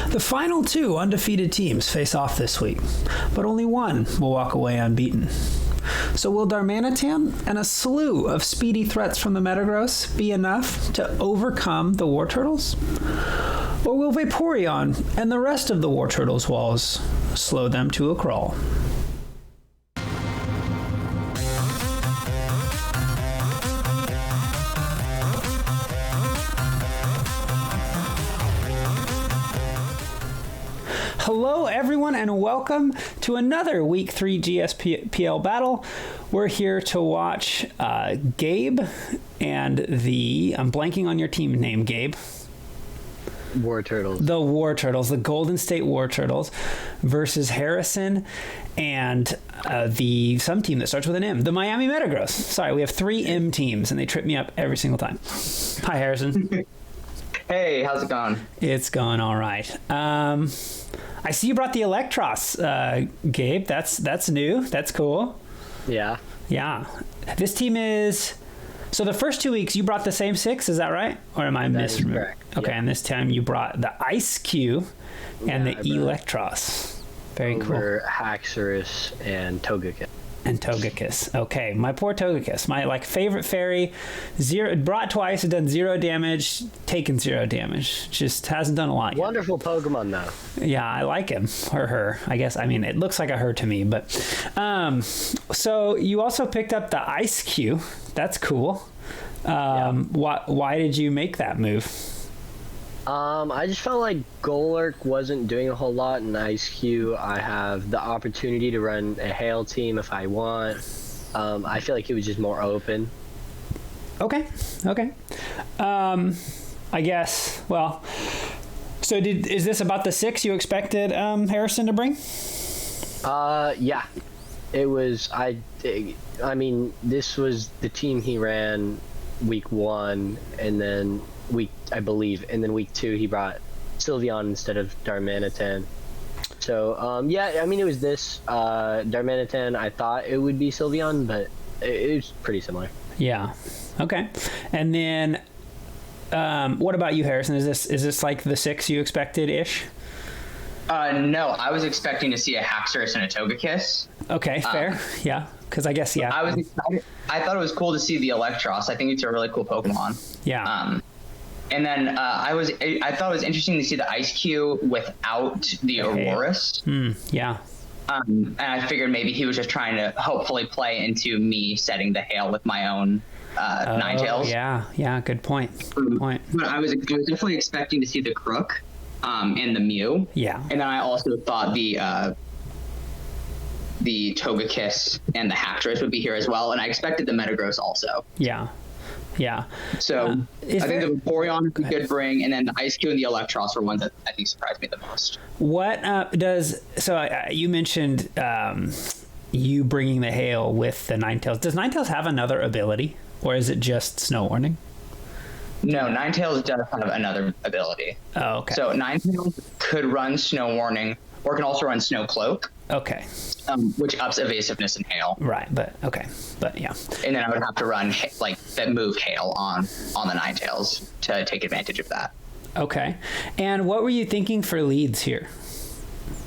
The final two undefeated teams face off this week, but only one will walk away unbeaten. So will Darmanitan and a slew of speedy threats from the Metagross be enough to overcome the Wartortles? Or will Vaporeon and the rest of the Wartortles' walls slow them to a crawl? Hello, everyone, and welcome to another Week 3 GSPL battle. We're here to watch Gabe and I'm blanking on your team name, Gabe. Wartortles. The Wartortles, the Golden State Wartortles versus Harrison and some team that starts with an M, the Miami Metagross. Sorry, we have 3 M teams, and they trip me up every single time. Hi, Harrison. Hey, how's it going? It's going all right. I see you brought the Electros, Gabe. That's new. That's cool. Yeah. Yeah. This team is... So the first 2 weeks, you brought the same 6, is that right? Or am I misremembering? Correct. Okay, yeah. And this time you brought the Ice Q and the Electros. Very over cool. Haxorus and Togekiss. And Togekiss. Okay, my poor Togekiss. My favorite fairy. Brought twice, done 0 damage, taken 0 damage. Just hasn't done a lot yet. Wonderful Pokemon, though. Yeah, I like him. Or her. I guess, it looks like a her to me. But so you also picked up the Ice Q. That's cool. Yeah. Why did you make that move? I just felt like Golurk wasn't doing a whole lot in IceQ. I have the opportunity to run a Hail team if I want. I feel like it was just more open. Okay. I guess, well, so is this about the 6 you expected Harrison to bring? Yeah. It was, this was the team he ran week 1, and then week 2 he brought Sylveon instead of Darmanitan. So it was this Darmanitan. I thought it would be Sylveon, but it was pretty similar. Yeah. Okay. And then what about you, Harrison? Is this like the 6 you expected ish? No, I was expecting to see a Haxorus and a Togekiss. Okay, fair. Yeah, because I guess, yeah. I was excited. I thought it was cool to see the Electros. I think it's a really cool Pokemon. Yeah. And then I thought it was interesting to see the Ice Q without the Aurorus. Yeah. And I figured maybe he was just trying to hopefully play into me setting the Hail with my own Ninetales. Yeah, good point. But I was definitely expecting to see the Crook and the Mew. Yeah. And then I also thought the Togekiss and the Haxorus would be here as well, and I expected the Metagross also. Yeah. So I think the Vaporeon would be good bring, and then the Ice Q and the Electros were ones that I think surprised me the most. What you mentioned you bringing the Hail with the Ninetales. Does Ninetales have another ability, or is it just Snow Warning? No, Ninetales does have another ability. Oh, okay. So Ninetales could run Snow Warning, or can also run Snow Cloak. Okay. Which ups evasiveness and Hail. Right, but yeah. And then I would have to run that move Hail on the Ninetales to take advantage of that. Okay. And what were you thinking for leads here?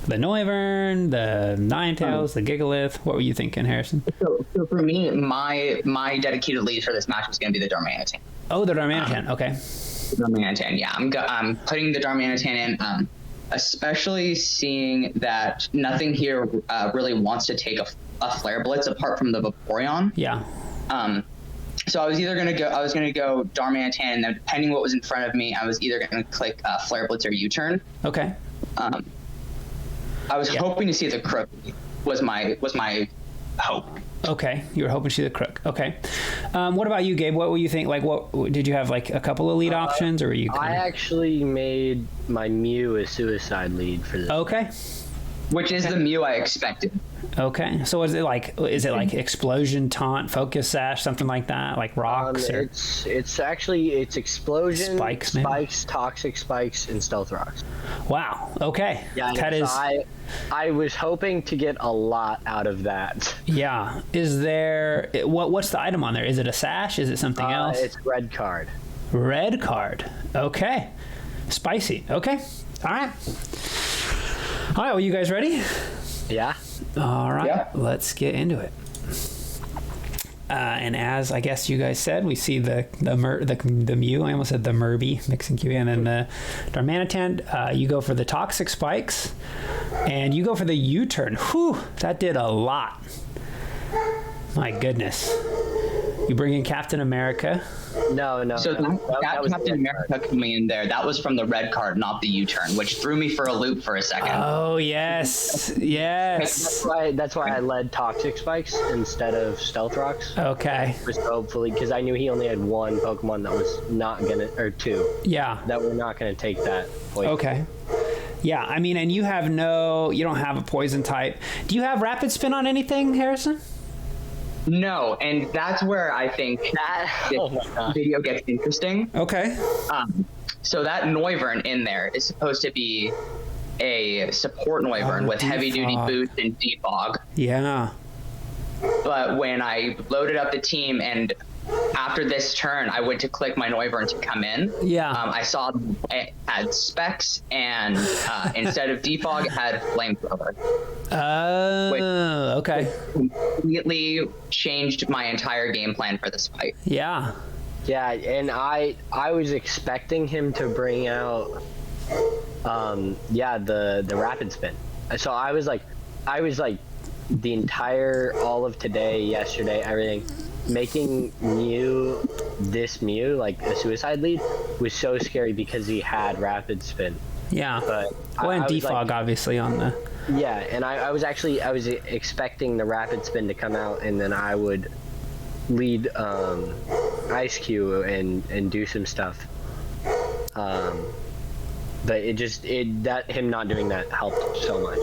The Noivern, the Ninetales, the Gigalith. What were you thinking, Harrison? So for me, my dedicated lead for this match was going to be the Darmanitan. Oh, the Darmanitan. Okay. Darmanitan, yeah. I'm putting the Darmanitan in. Especially seeing that nothing here really wants to take a Flare Blitz apart from the Vaporeon. Yeah. So I was gonna go Darmanitan, and then depending what was in front of me, I was either gonna click Flare Blitz or U-turn. Okay. I was hoping to see the Crook was my hope. Okay, you were hoping to see the Crook. Okay. What about you, Gabe? What were you think? Like, what did you have? Like a couple of lead options, or were you? I actually made my Mew a suicide lead for this. Okay. Which is the Mew I expected. Okay, so is it like explosion, taunt, focus sash, something like that, like rocks? It's explosion, spikes, toxic spikes, and stealth rocks. Wow. Okay. Yeah, that is. I was hoping to get a lot out of that. Yeah. Is there what's the item on there? Is it a sash? Is it something else? It's red card. Red card. Okay. Spicy. Okay. All right. All right, well, you guys ready? Yeah. All right, Yeah. let's get into it. And as I guess you guys said, we see the Mew. I almost said the Murby mixing QA, and then the Darmanitan. You go for the Toxic Spikes, and you go for the U-turn. Whew, that did a lot. My goodness. You bring in Captain America. No. So that was Captain America coming in there, that was from the red card, not the U-turn, which threw me for a loop for a second. Oh, yes. Yes. That's why I led Toxic Spikes instead of Stealth Rocks. Okay. Just hopefully, because I knew he only had one Pokemon that was not gonna, or two, Yeah. that were not gonna take that poison. Okay. Yeah, I mean, and you don't have a poison type. Do you have Rapid Spin on anything, Harrison? No, and that's where I think Oh my this God. video gets interesting. Okay. So that Noivern in there is supposed to be a support Noivern with heavy-duty defog. boost and defog. Yeah. But when I loaded up the team and after this turn, I went to click my Noivern to come in. Yeah. I saw it had specs, and instead of defog, it had flamethrower. Okay. Completely changed my entire game plan for this fight. Yeah. Yeah, and I was expecting him to bring out, the Rapid Spin. So I was like, the entire, all of today, yesterday, everything, making this Mew, like a suicide lead, was so scary because he had Rapid Spin. Yeah. But Well, and I was defog, like, obviously, on the... yeah, and I was expecting the Rapid Spin to come out, and then I would lead Ice Cube and do some stuff. But him not doing that helped so much.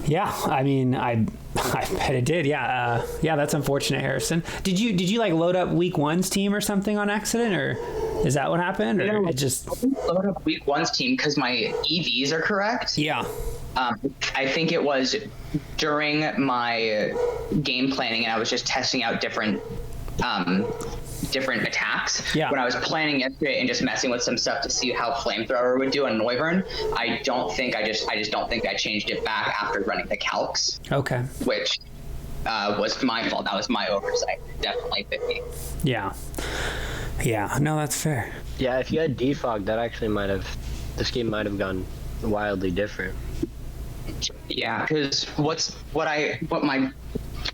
Yeah, I mean, I bet it did. Yeah, that's unfortunate, Harrison. Did you like load up week one's team or something on accident, or is that what happened, or it just... I didn't load up week one's team because my EVs are correct. Yeah. I think it was during my game planning, and I was just testing out different attacks. Yeah. When I was planning yesterday and just messing with some stuff to see how flamethrower would do on Noivern, I just don't think I changed it back after running the calcs, Okay. which was my fault. That was my oversight. Definitely 50. Yeah. Yeah. No, that's fair. Yeah, if you had defog, that actually this game might have gone wildly different. Yeah, because what my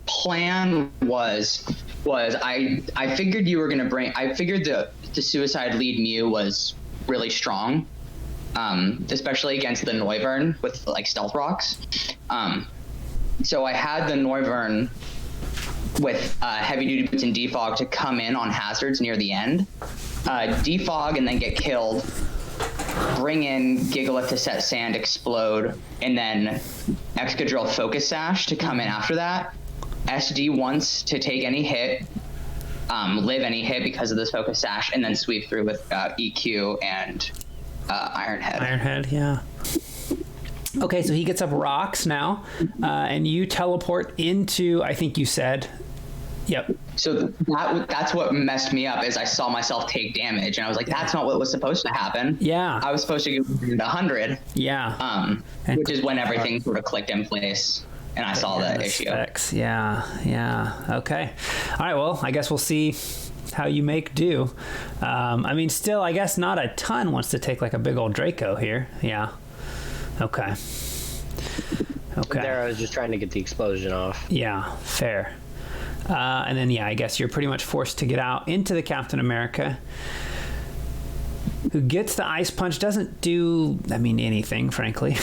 plan was I figured you were gonna I figured the suicide lead Mew was really strong, especially against the Noivern with like Stealth Rocks. So I had the Noivern with heavy duty boots and defog to come in on hazards near the end, defog and then get killed, bring in Gigalith to set sand, explode, and then Excadrill Focus Sash to come in after that. SD once to take any hit, live any hit because of this Focus Sash, and then sweep through with EQ and Ironhead. Ironhead, yeah. Okay, so he gets up rocks now, and you teleport into, I think you said, yep. So that's what messed me up, is I saw myself take damage, and I was like, that's not what was supposed to happen. Yeah. I was supposed to go to 100. Yeah. Which is when everything sort of clicked in place, and I saw the issue. Specs. Yeah. Okay. All right, well, I guess we'll see how you make do. I mean, still, I guess not a ton wants to take like a big old Draco here. Yeah. Okay. There, I was just trying to get the explosion off. Yeah, fair. And then, I guess you're pretty much forced to get out into the Captain America, who gets the Ice Punch. Doesn't do, anything, frankly.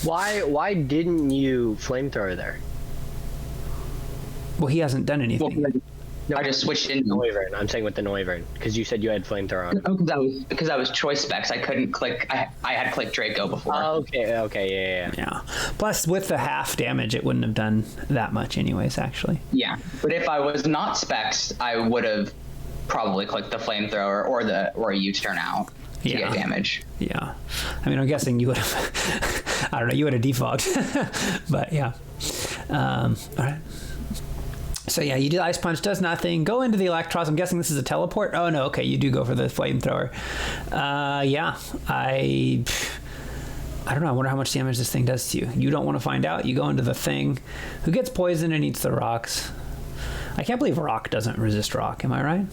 Why didn't you flamethrower there? Well, he hasn't done anything. Well, No, I just switched in. Noivern. I'm saying with the Noivern, because you said you had flamethrower on. Oh, because I was choice specs. I couldn't click. I had clicked Draco before. Oh, okay, yeah. Yeah. Plus, with the half damage, it wouldn't have done that much anyways, actually. Yeah, but if I was not specs, I would have probably clicked the flamethrower or a U-turn out to get damage. Yeah. I'm guessing you would have, I don't know, you would have defaulted. But yeah. All right. So you do Ice Punch, does nothing. Go into the Electros. I'm guessing this is a teleport. Oh no, okay, you do go for the flamethrower. I don't know. I wonder how much damage this thing does to you. You don't want to find out. You go into the thing. Who gets poisoned and eats the rocks? I can't believe rock doesn't resist rock. Am I right?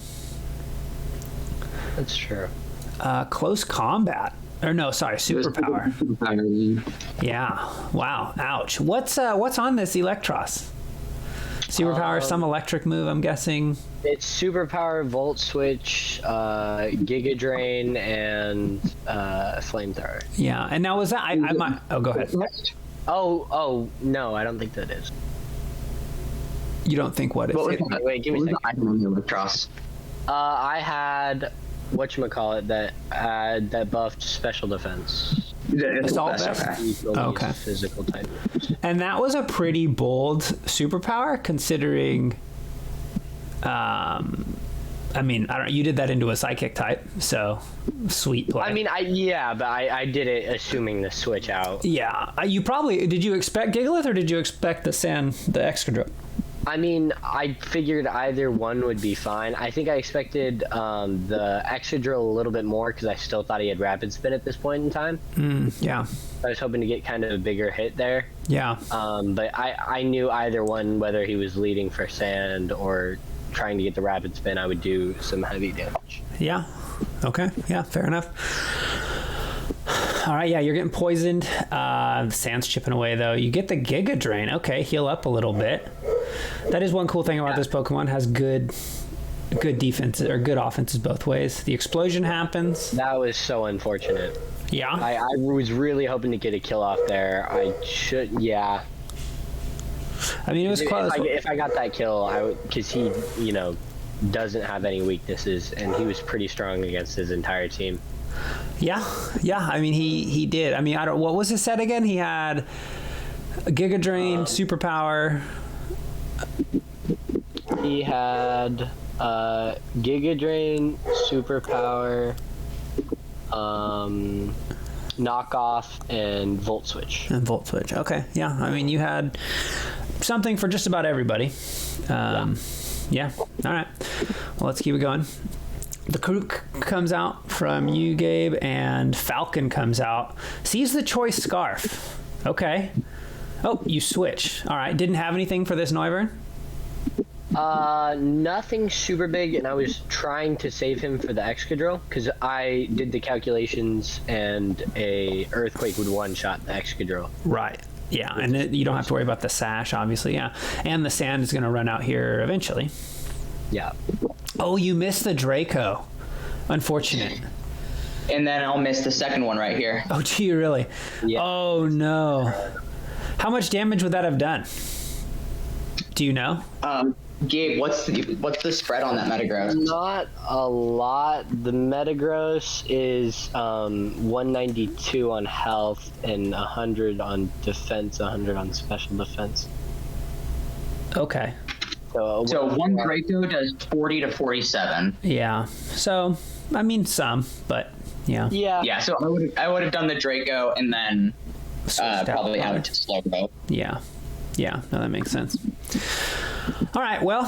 That's true. Close combat. Or no, sorry, superpower. Yeah. Wow. Ouch. What's on this Electros? Superpower, some electric move, I'm guessing. It's superpower, volt switch, Giga Drain, and flamethrower. Yeah. And now was that? I might. Oh, go ahead. Oh no, I don't think that is. You don't think what is? Wait, give me a second. I don't know Metagross. I had whatchamacallit that buffed special defense. Assault vest? Okay. Physical type. And that was a pretty bold superpower, considering. I mean, I don't. You did that into a psychic type, so sweet play. I mean, I did it assuming the switch out. Yeah, you probably did. You expect Gigalith, or did you expect the Excadrill? I mean, I figured either one would be fine. I think I expected the Excadrill a little bit more because I still thought he had Rapid Spin at this point in time. Yeah. I was hoping to get kind of a bigger hit there. Yeah. But I knew either one, whether he was leading for Sand or trying to get the Rapid Spin, I would do some heavy damage. Yeah. Okay. Yeah, fair enough. All right, yeah, you're getting poisoned. The Sand's chipping away, though. You get the Giga Drain. Okay, heal up a little bit. That is one cool thing about this Pokemon. Has good defenses or good offenses both ways. The explosion happens. That was so unfortunate. Yeah. I was really hoping to get a kill off there. Yeah. I mean, it was close. If I got that kill, because he, doesn't have any weaknesses, and he was pretty strong against his entire team. Yeah. I mean, he did. I mean, what was his set again? He had a Giga Drain, superpower. He had Giga Drain, superpower, knockoff, and volt switch. Okay. Yeah. I mean, you had something for just about everybody. Yeah. All right. Well, let's keep it going. The Krook comes out from you, Gabe, and Falcon comes out. Sees the Choice Scarf. Okay. Oh, you switch. All right. Didn't have anything for this Noivern? Nothing super big, and I was trying to save him for the Excadrill, because I did the calculations, and a Earthquake would one-shot the Excadrill. Right. Yeah, and you don't have to worry about the Sash, obviously, yeah. And the Sand is going to run out here eventually. Yeah. Oh, you missed the Draco. Unfortunate. And then I'll miss the second one right here. Oh, do you really? Yeah. Oh, no. How much damage would that have done? Do you know? Gabe, what's the spread on that Metagross? Not a lot. The Metagross is 192 on health and 100 on defense, 100 on special defense. Okay. So one Draco does 40 to 47. Yeah. So, I mean, some, but yeah. Yeah. So I would have done the Draco and then probably have it to Slowbro. Yeah. Yeah. No, that makes sense. All right. Well,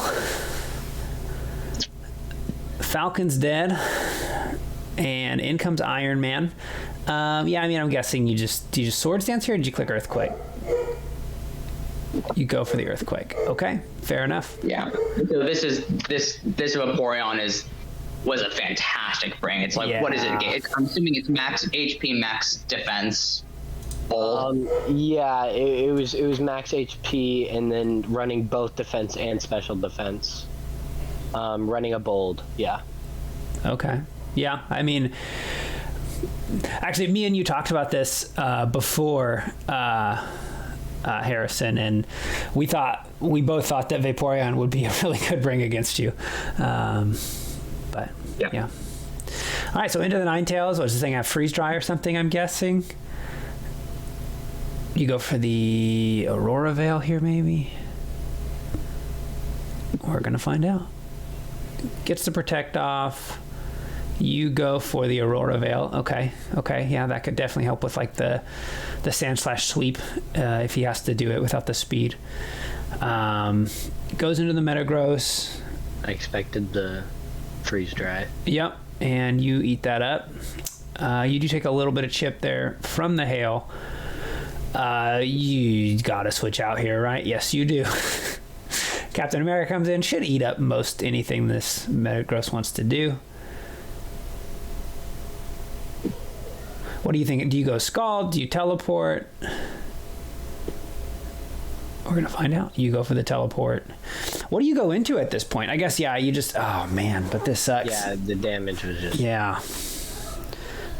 Falcon's dead, and in comes Iron Man. Yeah. I mean, I'm guessing you just Swords Dance here, or did you click Earthquake? You go for the Earthquake. Okay, fair enough. Yeah. So this Vaporeon was a fantastic bring. It's like, what is it? I'm assuming it's max HP, max defense. Bold. Yeah, it was max HP and then running both defense and special defense. Running a bold. Yeah. Okay. Yeah. I mean, actually, me and you talked about this before. Harrison, and we both thought that Vaporeon would be a really good bring against you, but yeah. All right, so into the Ninetales. What does this thing have? Freeze Dry or something? I'm guessing. You go for the Aurora Veil here, maybe. We're gonna find out. Gets the Protect off. You go for the Aurora Veil. Okay. Yeah, that could definitely help with like the Sand/Sweep if he has to do it without the speed. Goes into the Metagross. I expected the Freeze Dry. Yep, and you eat that up. You do take a little bit of chip there from the hail. You gotta switch out here, right? Yes, you do. Captain America comes in, should eat up most anything this Metagross wants to do. What do you think? Do you go Scald? Do you teleport? We're gonna find out. You go for the teleport. What do you go into at this point? I guess, yeah, you just... Oh, man, but this sucks. Yeah, the damage was just... Yeah.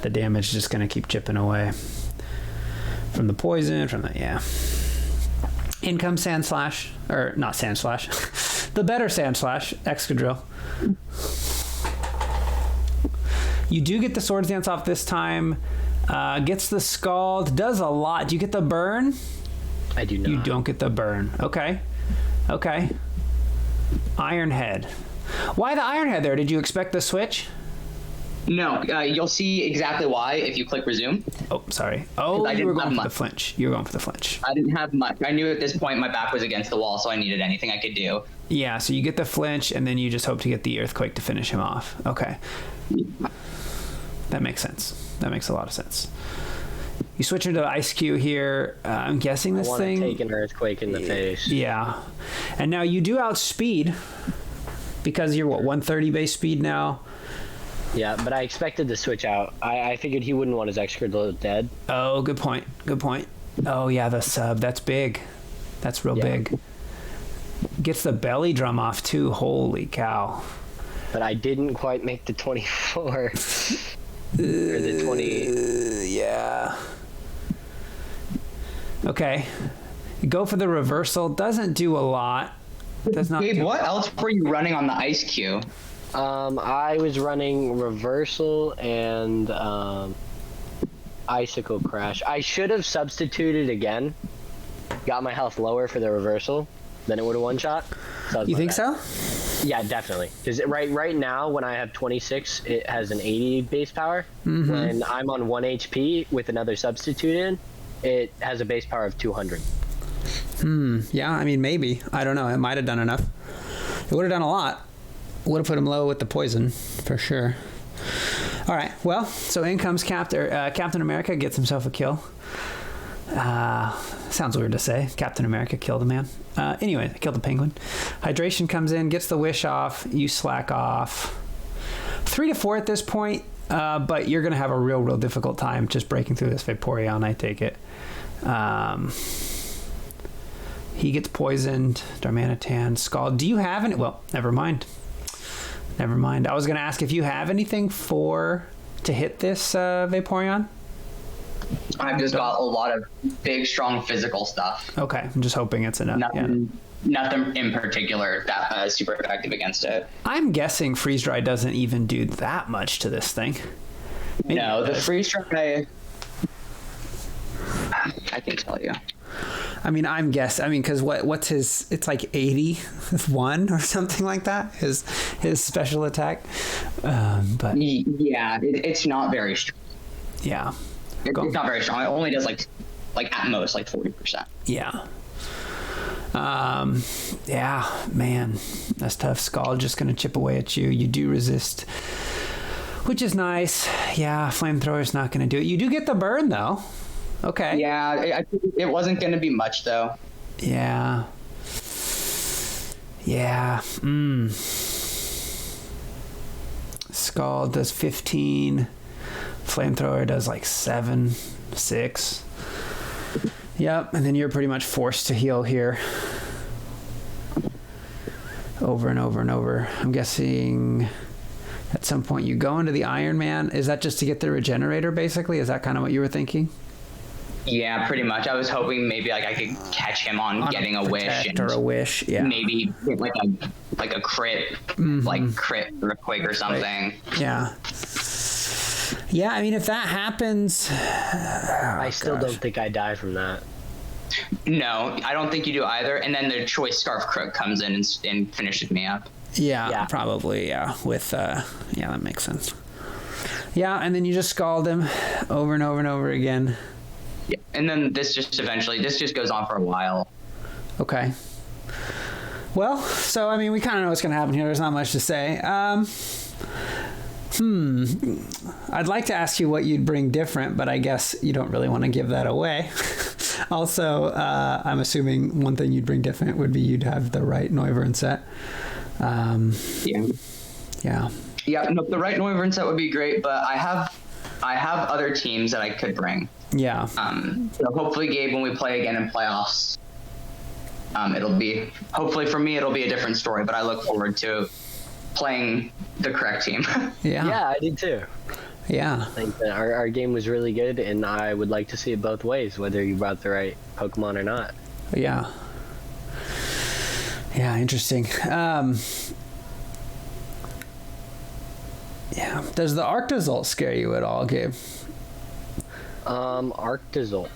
The damage is just gonna keep chipping away. From the poison, from the... Yeah. In comes Sand Slash. Or, not Sand Slash. The better Sand Slash. Excadrill. You do get the Swords Dance off this time. Gets the Scald. Does a lot. Do you get the burn? I do not. You don't get the burn. Okay. Okay. Iron Head. Why the Iron Head there? Did you expect the switch? No, you'll see exactly why if you click resume. Oh, sorry. Oh, you were going for much. the flinch. You were going for the flinch. I didn't have much. I knew at this point my back was against the wall, so I needed anything I could do. Yeah, so you get the flinch, and then you just hope to get the Earthquake to finish him off. Okay. That makes sense. That makes a lot of sense. You switch into Ice Cube here. I'm guessing this thing... I want to take an Earthquake in the face. Yeah. And now you do outspeed, because you're, what, 130 base speed now? Yeah, but I expected to switch out. I figured he wouldn't want his Excadrill dead. Oh, good point. Good point. Oh, yeah, the sub. That's big. That's real big. Gets the belly drum off, too. Holy cow. But I didn't quite make the 24. Or the 20. Yeah. Okay. You go for the reversal. Doesn't do a lot. Does not. Gabe, what else were you running on the Ice Cube? I was running Reversal and Icicle Crash. I should have substituted again. Got my health lower for the Reversal. Then it would have one-shot. So you think so? Yeah, definitely. Because right now, when I have 26, it has an 80 base power. Mm-hmm. When I'm on 1 HP with another substitute in, it has a base power of 200. Yeah, I mean, maybe. I don't know. It might have done enough. It would have done a lot. Would have put him low with the poison, for sure. All right. Well, so in comes Captain America, gets himself a kill. Sounds weird to say. Captain America killed a man. Anyway, killed the penguin. Hydration comes in, gets the wish off. You slack off. 3 to 4 at this point, but you're going to have a real difficult time just breaking through this Vaporeon, I take it. He gets poisoned. Darmanitan, Scald. Do you have any? Well, never mind. Never mind. I was going to ask if you have anything to hit this Vaporeon. I've just got a lot of big, strong physical stuff. Okay, I'm just hoping it's enough. Nothing in particular that is super effective against it. I'm guessing Freeze Dry doesn't even do that much to this thing. Maybe no, the Freeze Dry, I can tell you. I mean, because what's his? It's like 81 or something like that. His special attack. But yeah, it's not very strong. Yeah, it's not very strong. It only does like at most 40%. Yeah. Yeah, man, that's tough. Scald just gonna chip away at you. You do resist, which is nice. Yeah, Flamethrower's not gonna do it. You do get the burn though. Okay. Yeah, it wasn't gonna be much though. Yeah. Yeah. Scald does 15. Flamethrower does like 7, 6. Yep, and then you're pretty much forced to heal here. Over and over and over. I'm guessing at some point you go into the Iron Man. Is that just to get the regenerator, basically? Is that kind of what you were thinking? Yeah, pretty much. I was hoping maybe I could catch him on getting a wish or a wish. Yeah. Maybe get like a crit, like crit earthquake or something. Yeah. Yeah, I mean, if that happens, I still don't think I die from that. No, I don't think you do either. And then the Choice Scarf Crook comes in and finishes me up. Yeah, probably. Yeah, with yeah, that makes sense. Yeah, and then you just Scald him over and over and over again. Yeah, and then this just goes on for a while. Okay. Well, so I mean, we kind of know what's going to happen here. There's not much to say. I'd like to ask you what you'd bring different, but I guess you don't really want to give that away. Also, I'm assuming one thing you'd bring different would be you'd have the right Noivern set. Yeah. Yeah, no, the right Noivern set would be great, but I have other teams that I could bring. Yeah. So hopefully, Gabe, when we play again in playoffs, hopefully for me, it'll be a different story, but I look forward to playing the correct team. Yeah, I did too. Yeah. I think that our game was really good, and I would like to see it both ways, whether you brought the right Pokemon or not. Yeah. Yeah, interesting. Yeah. Does the Arctozolt scare you at all, Gabe? Arctozolt.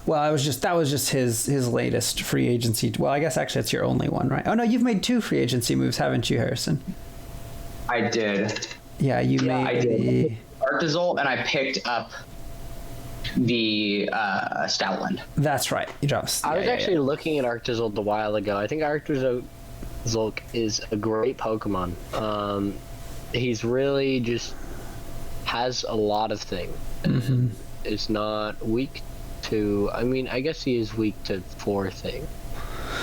Well, that was just his latest free agency. Well, I guess actually it's your only one, right? Oh no, you've made 2 free agency moves, haven't you, Harrison? I did. Yeah, I did. Arctozolt, and I picked up the Stoutland. That's right. You dropped. I was actually looking at Arctozolt a while ago. I think Arctozolt is a great Pokemon. He's really just has a lot of things. Mm-hmm. Is not weak to. I mean, I guess he is weak to 4 things.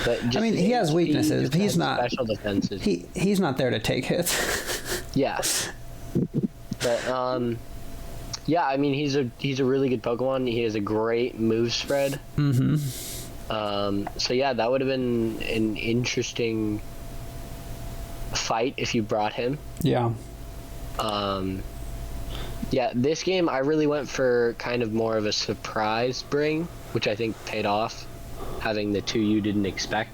But just, he has weaknesses. He's not special defenses. He's not there to take hits. Yeah. But yeah, I mean he's a really good Pokemon. He has a great move spread. Mm-hmm. So yeah, that would have been an interesting fight if you brought him. Yeah. Yeah, this game I really went for kind of more of a surprise bring, which I think paid off, having the 2 you didn't expect.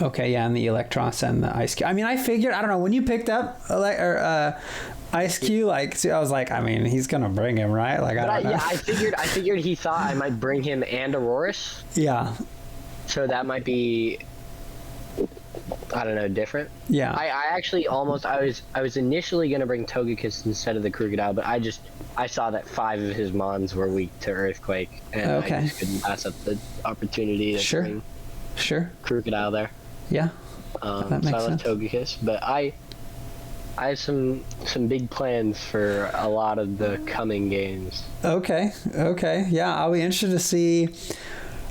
Okay, yeah, and the Electros and the Ice Cube. I mean, I figured, I don't know, when you picked up Ice Cube, like, I was like, I mean, he's gonna bring him, right? Like, I don't know. Yeah, I figured he thought I might bring him and Aurorus. Yeah. So that might be, I don't know, different. Yeah. I actually I was initially gonna bring Togekiss instead of the Krookodile, but I saw that 5 of his Mons were weak to Earthquake, and I just couldn't pass up the opportunity to bring Krookodile there. Yeah. That makes so I love sense. Togekiss, but I have some big plans for a lot of the coming games. Okay. Yeah, I'll be interested to see.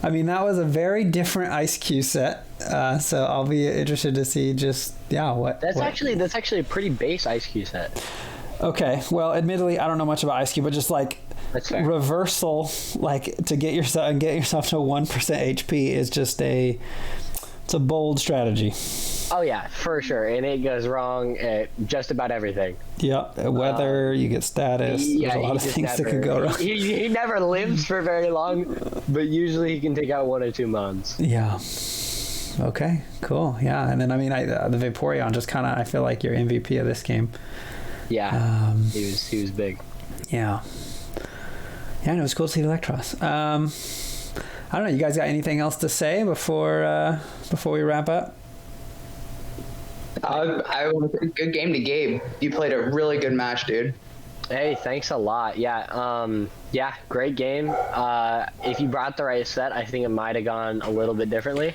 I mean, that was a very different Ice Cube set, so I'll be interested to see That's actually a pretty base Ice Cube set. Okay, well, admittedly, I don't know much about Ice Cube, but just like reversal, like to get yourself to 1% HP is just it's a bold strategy. Oh yeah, for sure, and it goes wrong at just about everything. Yeah, weather, you get status. There's a lot of things that could go wrong. He never lives for very long, but usually he can take out 1 or 2 Mons. Yeah. Okay, cool. Yeah, and then I mean, the Vaporeon just kind of, I feel like your MVP of this game. Yeah, he was big. Yeah. Yeah, and it was cool to see Electros. I don't know. You guys got anything else to say before we wrap up? I was a good game to Gabe. You played a really good match, dude. Hey, thanks a lot. Yeah, great game. If you brought the right set, I think it might have gone a little bit differently.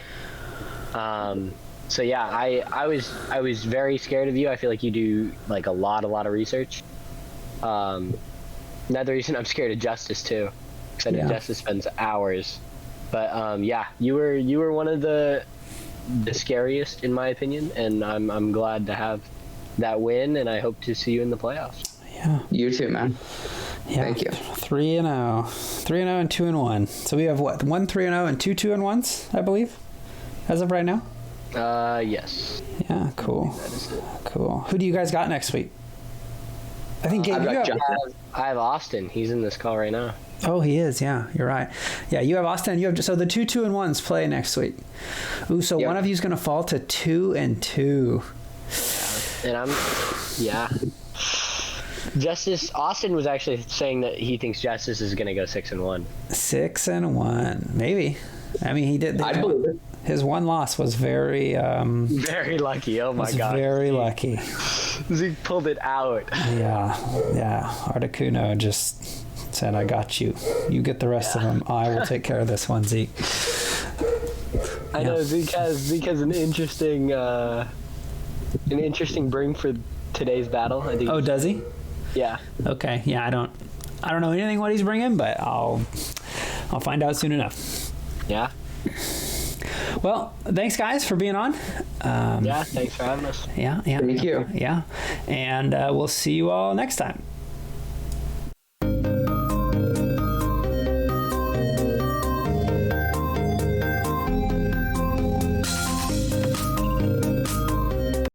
So yeah, I was very scared of you. I feel like you do like a lot of research. Another reason I'm scared of Justice too, because I know Justice spends hours. But yeah, you were one of the scariest in my opinion, and I'm glad to have that win, and I hope to see you in the playoffs. Yeah. You too, man. Yeah. Thank you. 3-0 and 2-1. So we have what? 1 3-0 and 2 2-1s, I believe, as of right now. Yes. Yeah. Cool. Cool. Who do you guys got next week? I think Gabe, I have Austin. He's in this call right now. Oh, he is. Yeah, you're right. Yeah, you have Austin. So the 2 2-1s play next week. Ooh, so one of you's gonna fall to 2 and 2. Yeah. And Justice Austin was actually saying that he thinks Justice is gonna go 6 and 1. 6 and 1, maybe. I mean, he did. I believe it. His one loss was very lucky. Oh my god. Very lucky. Zeke pulled it out. Yeah. Articuno just said, "I got you. You get the rest of them. I will take care of this one, Zeke." I know Zeke has an interesting bring to today's battle. I think. Oh, does he? Yeah. Okay. Yeah, I don't know anything what he's bringing, but I'll find out soon enough. Yeah. Well, thanks guys for being on. Yeah. Thanks for having us. Yeah. Thank you. Yeah. And we'll see you all next time.